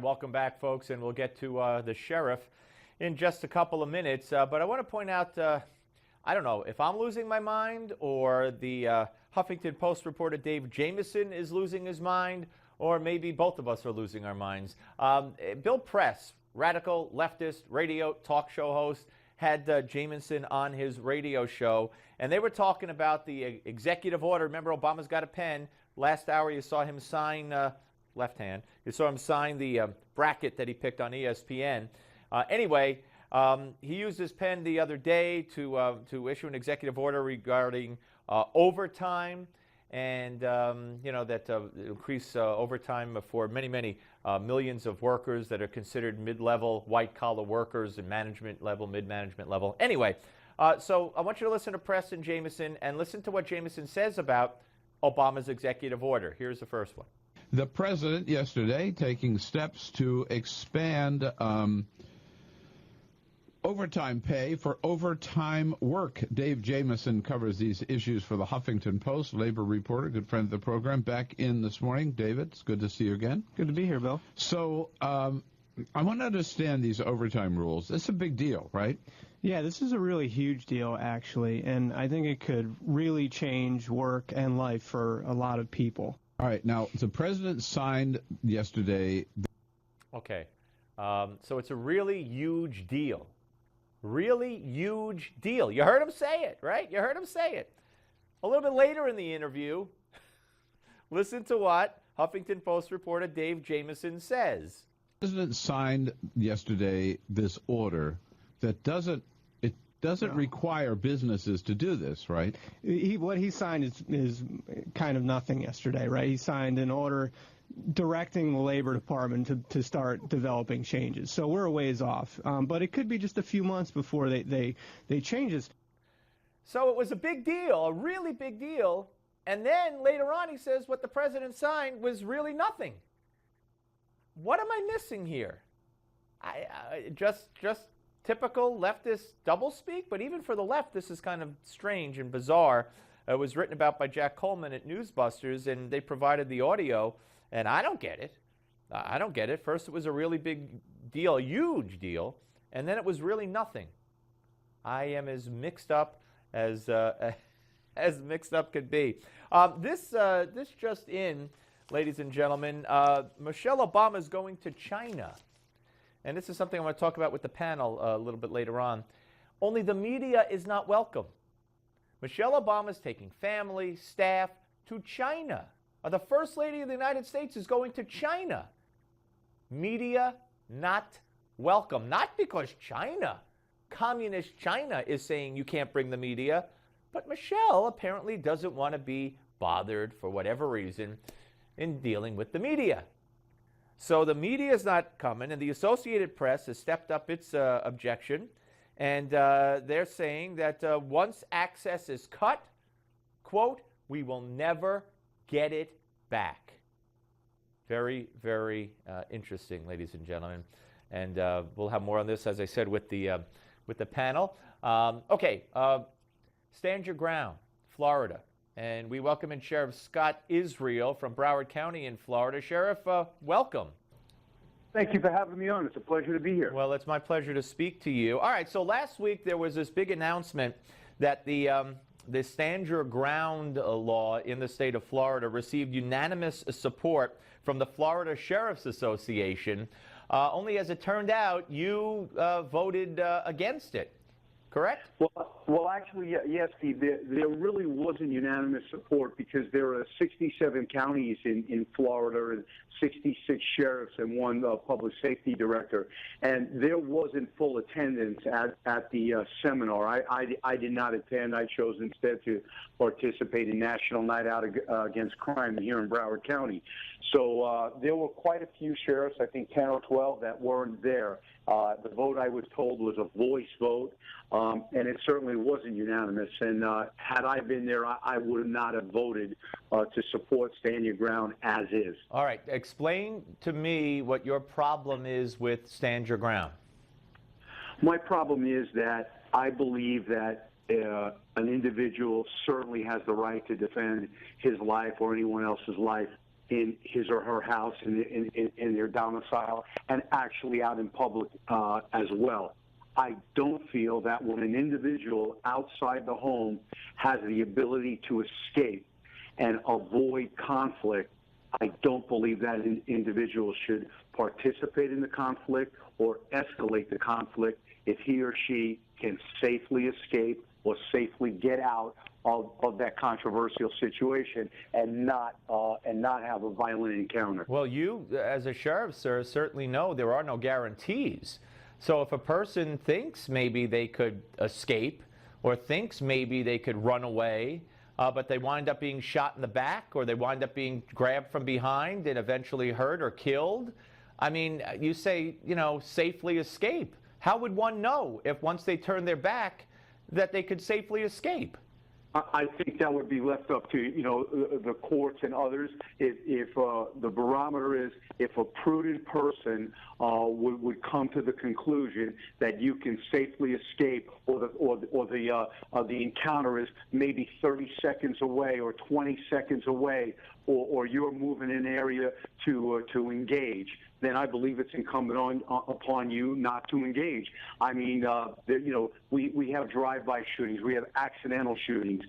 Welcome back, folks, and we'll get to the sheriff in just a couple of minutes. But I want to point out, I don't know if I'm losing my mind or the Huffington Post reporter Dave Jamieson is losing his mind, or maybe both of us are losing our minds. Bill Press, radical leftist radio talk show host, had Jamieson on his radio show, and they were talking about the executive order. Remember, Obama's got a pen. Last hour, you saw him sign left hand. You saw him sign the bracket that he picked on ESPN. Anyway, he used his pen the other day to issue an executive order regarding overtime and, that increase overtime for many millions of workers that are considered mid-level white-collar workers and management level, mid-management level. Anyway, so I want you to listen to Preston Jamieson and listen to what Jamieson says about Obama's executive order. Here's the first one. The president yesterday taking steps to expand overtime pay for overtime work. Dave Jamieson covers these issues for the Huffington Post, labor reporter, good friend of the program, back in this morning. David, it's good to see you again. Good to be here, Bill. So I want to understand these overtime rules. It's a big deal, right? Yeah, this is a really huge deal, actually, and I think it could really change work and life for a lot of people. All right. Now, the president signed yesterday. Okay. So it's a really huge deal. Really huge deal. You heard him say it, right? You heard him say it. A little bit later in the interview, listen to what Huffington Post reporter Dave Jamieson says. The president signed yesterday this order that doesn't require businesses to do this, right? What he signed is kind of nothing yesterday, right? He signed an order directing the Labor Department to start developing changes. So we're a ways off, but it could be just a few months before they change this. So it was a big deal, a really big deal, and then later on he says what the president signed was really nothing. What am I missing here? Just typical leftist doublespeak, but even for the left, this is kind of strange and bizarre. It was written about by Jack Coleman at Newsbusters, and they provided the audio, and I don't get it. I don't get it. First, it was a really big deal, a huge deal, and then it was really nothing. I am as mixed up as mixed up could be. This just in, ladies and gentlemen, Michelle Obama is going to China. And this is something I want to talk about with the panel a little bit later on. Only the media is not welcome. Michelle Obama is taking family, staff to China. The First Lady of the United States is going to China. Media not welcome. Not because China, communist China, is saying you can't bring the media, but Michelle apparently doesn't want to be bothered for whatever reason in dealing with the media. So the media is not coming, and the Associated Press has stepped up its objection, and they're saying that once access is cut, quote, we will never get it back. Very, very interesting, ladies and gentlemen, and we'll have more on this, as I said, with the panel. Okay, stand your ground, Florida. And we welcome in Sheriff Scott Israel from Broward County in Florida. Sheriff, welcome. Thank you for having me on. It's a pleasure to be here. Well, it's my pleasure to speak to you. All right, so last week there was this big announcement that the Stand Your Ground law in the state of Florida received unanimous support from the Florida Sheriff's Association. Only as it turned out, you voted against it. Correct? Well, actually, yes, Steve. There really wasn't unanimous support because there are 67 counties in Florida and 66 sheriffs and one public safety director, and there wasn't full attendance at the seminar. I did not attend. I chose instead to participate in National Night Out Against Crime here in Broward County. So there were quite a few sheriffs, I think 10 or 12, that weren't there. The vote, I was told, was a voice vote, and it certainly wasn't unanimous. And had I been there, I would not have voted to support Stand Your Ground as is. All right. Explain to me what your problem is with Stand Your Ground. My problem is that I believe that an individual certainly has the right to defend his life or anyone else's life in his or her house, in their domicile, and actually out in public as well. I don't feel that when an individual outside the home has the ability to escape and avoid conflict, I don't believe that an individual should participate in the conflict or escalate the conflict if he or she can safely escape or safely get out of that controversial situation and not have a violent encounter. Well, you, as a sheriff, sir, certainly know there are no guarantees. So if a person thinks maybe they could escape or thinks maybe they could run away, but they wind up being shot in the back or they wind up being grabbed from behind and eventually hurt or killed, I mean, you say, safely escape. How would one know if once they turn their back that they could safely escape? I think that would be left up to the courts and others. If the barometer is if a prudent person would come to the conclusion that you can safely escape, or the encounter is maybe 30 seconds away or 20 seconds away, or you're moving an area to engage, then I believe it's incumbent upon you not to engage. I mean, we have drive-by shootings, we have accidental shootings.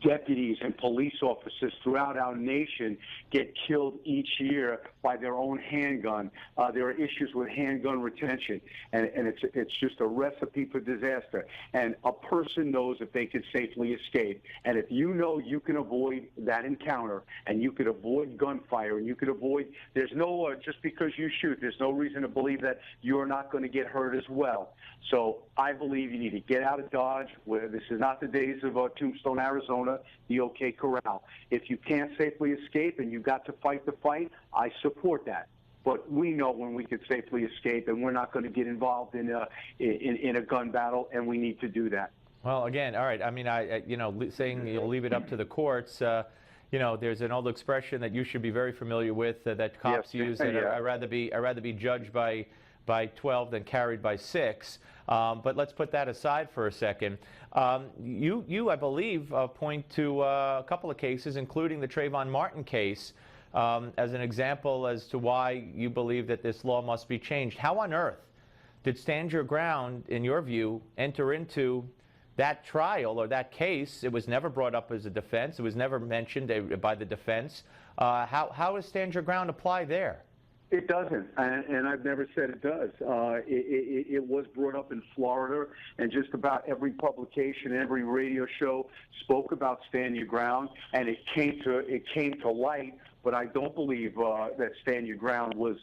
Deputies and police officers throughout our nation get killed each year by their own handgun. There are issues with handgun retention, and it's just a recipe for disaster. And a person knows if they can safely escape, and if you know you can avoid that encounter, and you could avoid gunfire, and you could avoid, there's no just because you shoot, there's no reason to believe that you're not going to get hurt as well. So I believe you need to get out of Dodge, where this is not the days of Tombstone, Arizona, the OK Corral. If you can't safely escape and you've got to fight the fight, I support that. But we know when we can safely escape, and we're not going to get involved in a gun battle, and we need to do that. Well, again, all right. I mean, saying you'll leave it up to the courts. There's an old expression that you should be very familiar with that cops use. That I'd rather be judged by 12 than carried by 6. But let's put that aside for a second. You, I believe, point to a couple of cases, including the Trayvon Martin case, as an example as to why you believe that this law must be changed. How on earth did Stand Your Ground, in your view, enter into that trial or that case? It was never brought up as a defense. It was never mentioned by the defense. How does Stand Your Ground apply there? It doesn't, and I've never said it does. It was brought up in Florida, and just about every publication, every radio show spoke about Stand Your Ground, and it came to light. But I don't believe that Stand Your Ground was.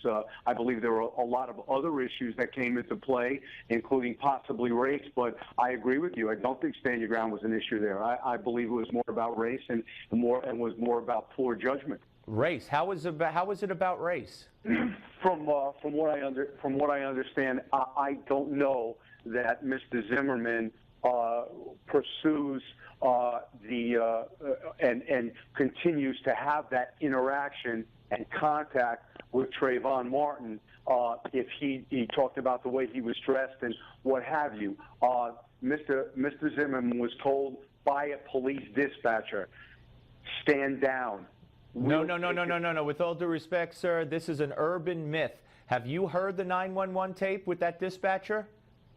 I believe there were a lot of other issues that came into play, including possibly race. But I agree with you. I don't think Stand Your Ground was an issue there. I believe it was more about race and was more about poor judgment. Race? How was it about race? From what I understand, I don't know that Mr. Zimmerman pursues and continues to have that interaction and contact with Trayvon Martin. If he talked about the way he was dressed and what have you, Mr. Zimmerman was told by a police dispatcher, "Stand down." No. With all due respect, sir, this is an urban myth. Have you heard the 911 tape with that dispatcher?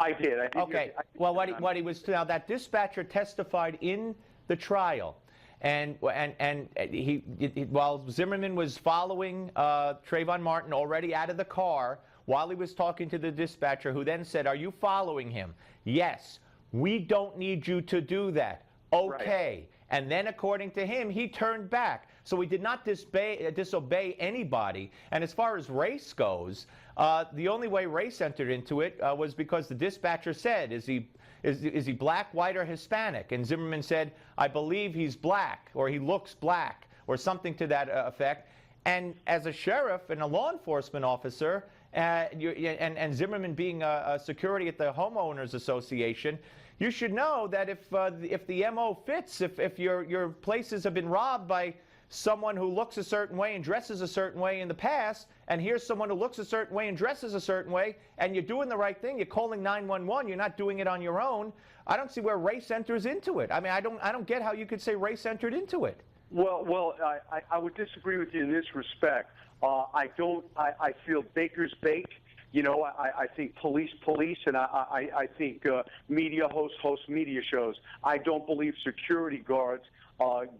I did. Okay. Well, what he was now, that dispatcher testified in the trial, and while Zimmerman was following Trayvon Martin already out of the car, while he was talking to the dispatcher, who then said, "Are you following him?" "Yes." "We don't need you to do that." "Okay." Right. And then, according to him, he turned back. So he did not disobey anybody. And as far as race goes, the only way race entered into it was because the dispatcher said, is he black, white, or Hispanic? And Zimmerman said, "I believe he's black," or "he looks black," or something to that effect. And as a sheriff and a law enforcement officer, and Zimmerman being a security at the Homeowners Association, you should know that if the MO fits, if your places have been robbed by someone who looks a certain way and dresses a certain way in the past, and here's someone who looks a certain way and dresses a certain way, and you're doing the right thing, you're calling 911, you're not doing it on your own, I don't see where race enters into it. I mean, I don't get how you could say race entered into it. Well, I would disagree with you in this respect. I feel Baker's bake. You know, I think police, and I think media host media shows. I don't believe security guards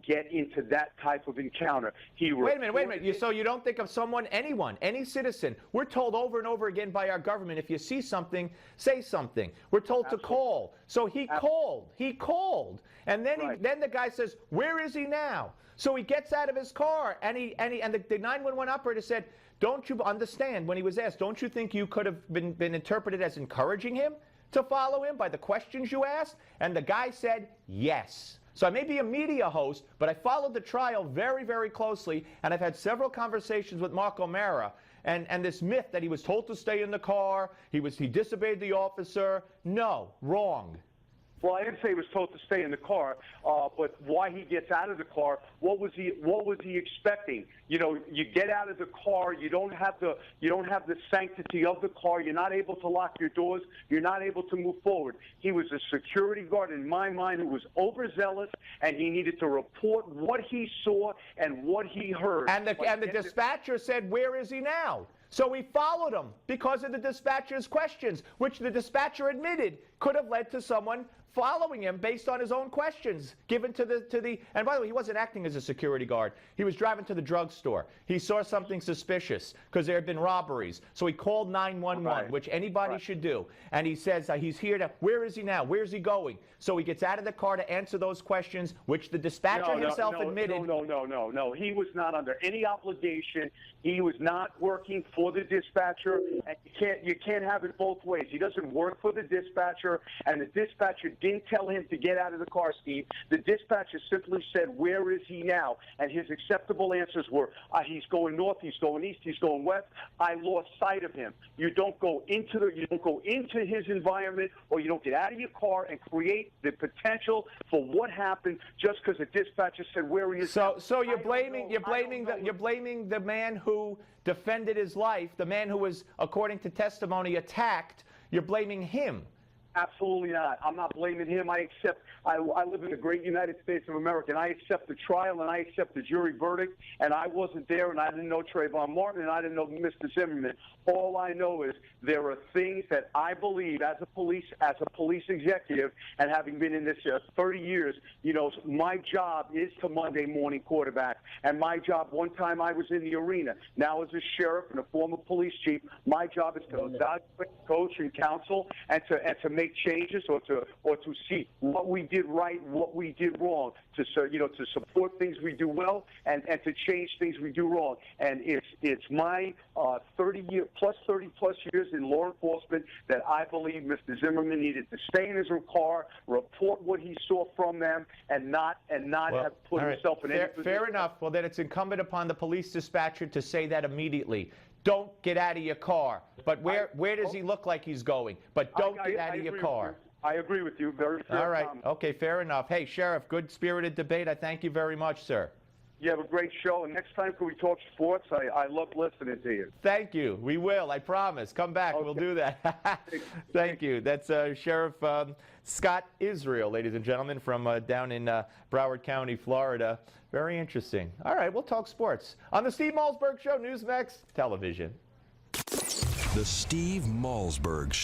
get into that type of encounter. Wait a minute. So you don't think of someone, anyone, any citizen? We're told over and over again by our government, if you see something, say something. We're told to call. So he called. And then then the guy says, where is he now? So he gets out of his car, and the 911 operator said, don't you understand, when he was asked, don't you think you could have been interpreted as encouraging him to follow him by the questions you asked? And the guy said, yes. So I may be a media host, but I followed the trial very, very closely, and I've had several conversations with Mark O'Mara. And this myth that he was told to stay in the car, he disobeyed the officer. No, wrong. Well, I didn't say he was told to stay in the car, but why he gets out of the car? What was he expecting? You know, you get out of the car. You don't have the sanctity of the car. You're not able to lock your doors. You're not able to move forward. He was a security guard, in my mind, who was overzealous, and he needed to report what he saw and what he heard. And the dispatcher said, "Where is he now?" So we followed him because of the dispatcher's questions, which the dispatcher admitted could have led to someone following him based on his own questions given to the and by the way, he wasn't acting as a security guard. He was driving to the drugstore. He saw something suspicious because there had been robberies. So he called 911, which anybody should do. And he says he's here to, where is he now? Where's he going? So he gets out of the car to answer those questions, which the dispatcher himself admitted. No. He was not under any obligation. He was not working for the dispatcher. And you can't have it both ways. He doesn't work for the dispatcher, and the dispatcher didn't tell him to get out of the car, Steve. The dispatcher simply said, where is he now? And his acceptable answers were, he's going north, he's going east, he's going west. I lost sight of him. You don't go into his environment, or you don't get out of your car and create the potential for what happened just because the dispatcher said where he is. So you're blaming the man who defended his life, the man who was, according to testimony, attacked. You're blaming him. Absolutely not. I'm not blaming him. I live in the great United States of America, and I accept the trial, and I accept the jury verdict, and I wasn't there, and I didn't know Trayvon Martin, and I didn't know Mr. Zimmerman. All I know is there are things that I believe as a police executive, and having been in this 30 years, you know, my job is to Monday morning quarterback, and my job, one time I was in the arena. Now as a sheriff and a former police chief, my job is to evaluate, coach, and counsel, and to make changes or to see what we did right, what we did wrong, to support things we do well and to change things we do wrong. And it's my 30 plus years in law enforcement that I believe Mr. Zimmerman needed to stay in his car, report what he saw from them, and not have put himself in any position. Fair enough. Well, then it's incumbent upon the police dispatcher to say that immediately. Don't get out of your car. But where does he look like he's going? But don't get out of your car. I agree with you. Very fair. All right. Okay, fair enough. Hey, Sheriff, good spirited debate. I thank you very much, sir. You have a great show. And next time, can we talk sports? I love listening to you. Thank you. We will. I promise. Come back. Okay. We'll do that. Thank you. That's Sheriff Scott Israel, ladies and gentlemen, from down in Broward County, Florida. Very interesting. All right, we'll talk sports on the Steve Malzberg Show, Newsmax Television. The Steve Malzberg Show.